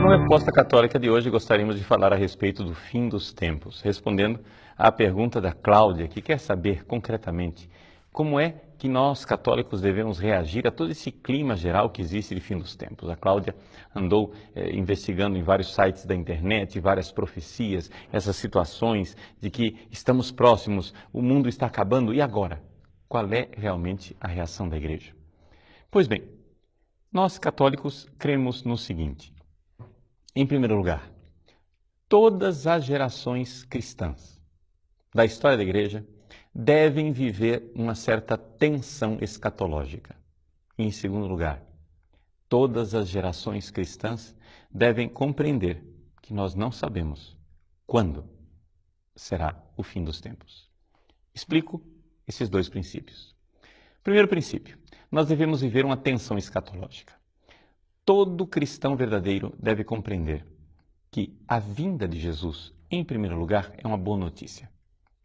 Na resposta católica de hoje, gostaríamos de falar a respeito do fim dos tempos, respondendo à pergunta da Cláudia, que quer saber concretamente como é que nós, católicos, devemos reagir a todo esse clima geral que existe de fim dos tempos. A Cláudia andou investigando em vários sites da internet, várias profecias, essas situações de que estamos próximos, o mundo está acabando, e agora? Qual é realmente a reação da igreja? Pois bem, nós, católicos, cremos no seguinte. Em primeiro lugar, todas as gerações cristãs da história da igreja devem viver uma certa tensão escatológica. E, em segundo lugar, todas as gerações cristãs devem compreender que nós não sabemos quando será o fim dos tempos. Explico esses dois princípios. Primeiro princípio, nós devemos viver uma tensão escatológica. Todo cristão verdadeiro deve compreender que a vinda de Jesus, em primeiro lugar, é uma boa notícia.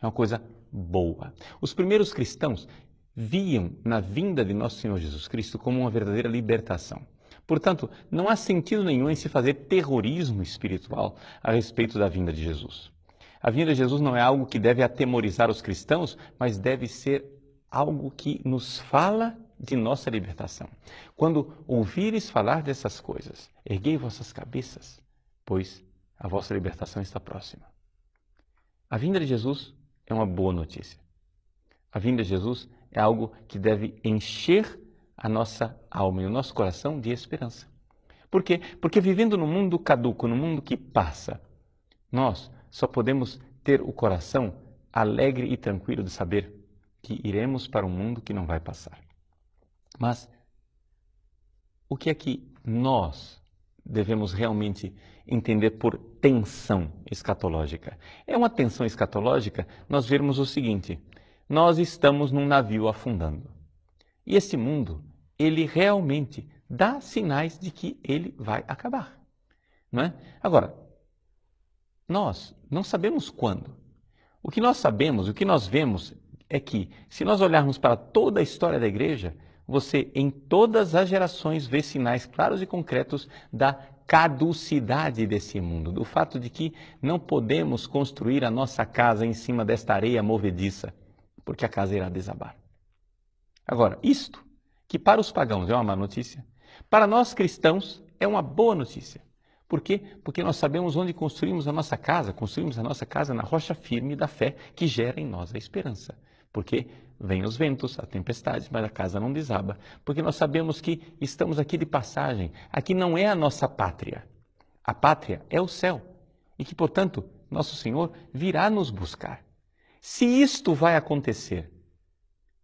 É uma coisa boa. Os primeiros cristãos viam na vinda de nosso Senhor Jesus Cristo como uma verdadeira libertação. Portanto, não há sentido nenhum em se fazer terrorismo espiritual a respeito da vinda de Jesus. A vinda de Jesus não é algo que deve atemorizar os cristãos, mas deve ser algo que nos fala de nossa libertação. Quando ouvires falar dessas coisas, erguei vossas cabeças, pois a vossa libertação está próxima. A vinda de Jesus é uma boa notícia. A vinda de Jesus é algo que deve encher a nossa alma e o nosso coração de esperança. Por quê? Porque vivendo no mundo caduco, no mundo que passa, nós só podemos ter o coração alegre e tranquilo de saber que iremos para um mundo que não vai passar. Mas o que é que nós devemos realmente entender por tensão escatológica? É uma tensão escatológica nós vermos o seguinte: nós estamos num navio afundando. E esse mundo, ele realmente dá sinais de que ele vai acabar. Não é? Agora, nós não sabemos quando. O que nós sabemos, o que nós vemos é que, se nós olharmos para toda a história da igreja, você, em todas as gerações, vê sinais claros e concretos da caducidade desse mundo, do fato de que não podemos construir a nossa casa em cima desta areia movediça, porque a casa irá desabar. Agora, isto, que para os pagãos é uma má notícia, para nós cristãos é uma boa notícia. Por quê? Porque nós sabemos onde construímos a nossa casa na rocha firme da fé que gera em nós a esperança. Porque vêm os ventos, a tempestade, mas a casa não desaba. Porque nós sabemos que estamos aqui de passagem. Aqui não é a nossa pátria. A pátria é o céu. E que, portanto, nosso Senhor virá nos buscar. Se isto vai acontecer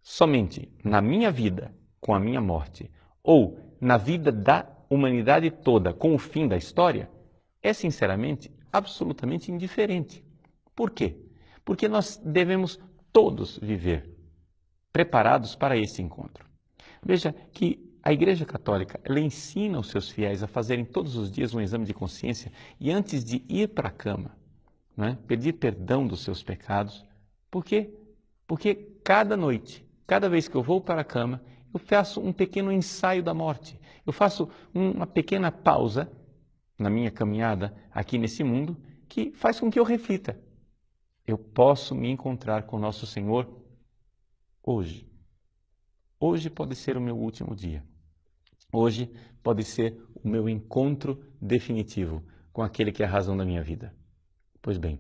somente na minha vida, com a minha morte, ou na vida da humanidade toda, com o fim da história, é sinceramente absolutamente indiferente. Por quê? Porque nós devemos todos viver preparados para esse encontro. Veja que a Igreja Católica, ela ensina os seus fiéis a fazerem todos os dias um exame de consciência e antes de ir para a cama, pedir perdão dos seus pecados. Por quê? Porque cada noite, cada vez que eu vou para a cama, eu faço um pequeno ensaio da morte. Eu faço uma pequena pausa na minha caminhada aqui nesse mundo que faz com que eu reflita. Eu posso me encontrar com Nosso Senhor hoje. Hoje pode ser o meu último dia. Hoje pode ser o meu encontro definitivo com aquele que é a razão da minha vida. Pois bem,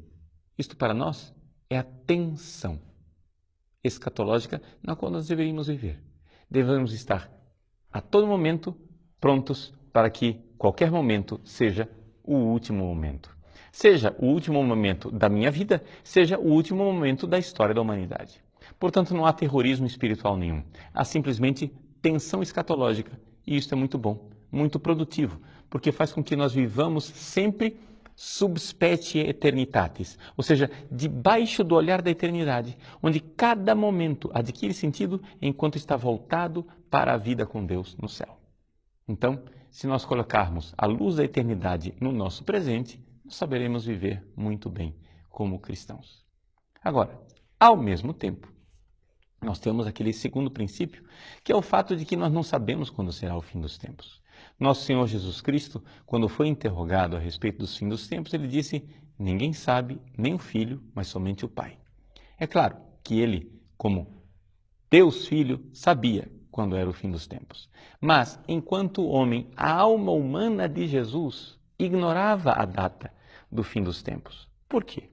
isto para nós é a tensão escatológica na qual nós deveríamos viver. Devemos estar a todo momento prontos para que qualquer momento seja o último momento. Seja o último momento da minha vida, seja o último momento da história da humanidade. Portanto, não há terrorismo espiritual nenhum. Há simplesmente tensão escatológica. E isso é muito bom, muito produtivo, porque faz com que nós vivamos sempre sub specie eternitatis, ou seja, debaixo do olhar da eternidade, onde cada momento adquire sentido enquanto está voltado para a vida com Deus no céu. Então, se nós colocarmos a luz da eternidade no nosso presente, nós saberemos viver muito bem como cristãos. Agora, ao mesmo tempo, nós temos aquele segundo princípio, que é o fato de que nós não sabemos quando será o fim dos tempos. Nosso Senhor Jesus Cristo, quando foi interrogado a respeito dos fins dos tempos, ele disse: ninguém sabe, nem o Filho, mas somente o Pai. É claro que ele, como Deus Filho, sabia quando era o fim dos tempos. Mas, enquanto homem, a alma humana de Jesus ignorava a data do fim dos tempos. Por quê?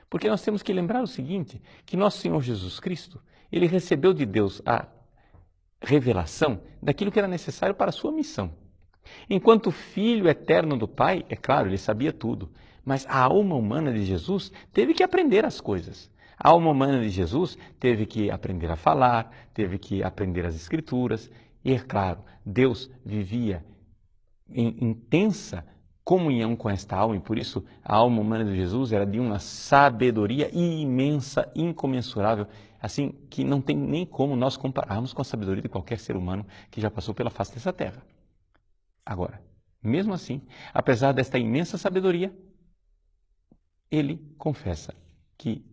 Porque nós temos que lembrar o seguinte, que nosso Senhor Jesus Cristo, ele recebeu de Deus a revelação daquilo que era necessário para a sua missão. Enquanto Filho eterno do Pai, é claro, ele sabia tudo, mas a alma humana de Jesus teve que aprender as coisas. A alma humana de Jesus teve que aprender a falar, teve que aprender as Escrituras, e é claro, Deus vivia em intensa comunhão com esta alma, e por isso a alma humana de Jesus era de uma sabedoria imensa, incomensurável, assim que não tem nem como nós compararmos com a sabedoria de qualquer ser humano que já passou pela face dessa terra. Agora, mesmo assim, apesar desta imensa sabedoria, ele confessa que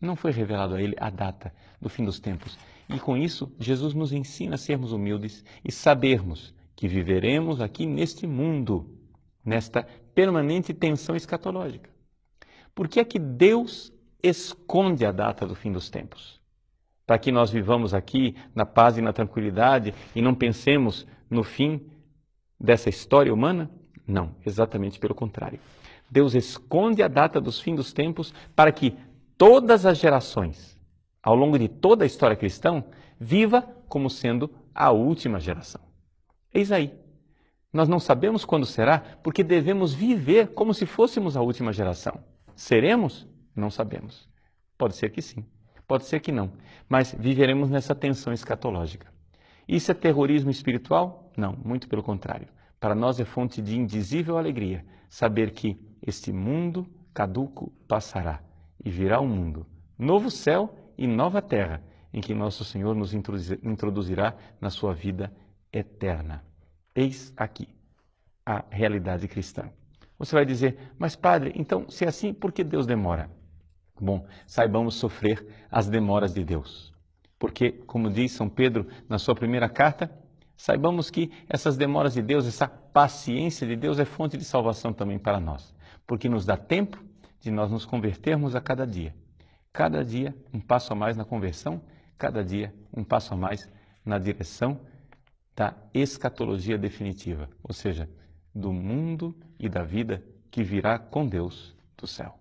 não foi revelado a ele a data do fim dos tempos. E com isso, Jesus nos ensina a sermos humildes e sabermos que viveremos aqui neste mundo, nesta permanente tensão escatológica. Por que é que Deus esconde a data do fim dos tempos? Para que nós vivamos aqui na paz e na tranquilidade e não pensemos no fim dessa história humana? Não, exatamente pelo contrário. Deus esconde a data dos fins dos tempos para que todas as gerações, ao longo de toda a história cristã, viva como sendo a última geração. Eis aí. Nós não sabemos quando será, porque devemos viver como se fôssemos a última geração. Seremos? Não sabemos. Pode ser que sim, pode ser que não, mas viveremos nessa tensão escatológica. Isso é terrorismo espiritual? Não, muito pelo contrário. Para nós é fonte de indizível alegria saber que este mundo caduco passará e virá um mundo, novo céu e nova terra, em que nosso Senhor nos introduzirá na sua vida eterna. Eis aqui a realidade cristã. Você vai dizer, mas padre, então se é assim, por que Deus demora? Bom, saibamos sofrer as demoras de Deus. Porque, como diz São Pedro na sua primeira carta, saibamos que essas demoras de Deus, essa paciência de Deus é fonte de salvação também para nós. Porque nos dá tempo de nós nos convertermos a cada dia. Cada dia um passo a mais na conversão, cada dia um passo a mais na direção da escatologia definitiva, ou seja, do mundo e da vida que virá com Deus do céu.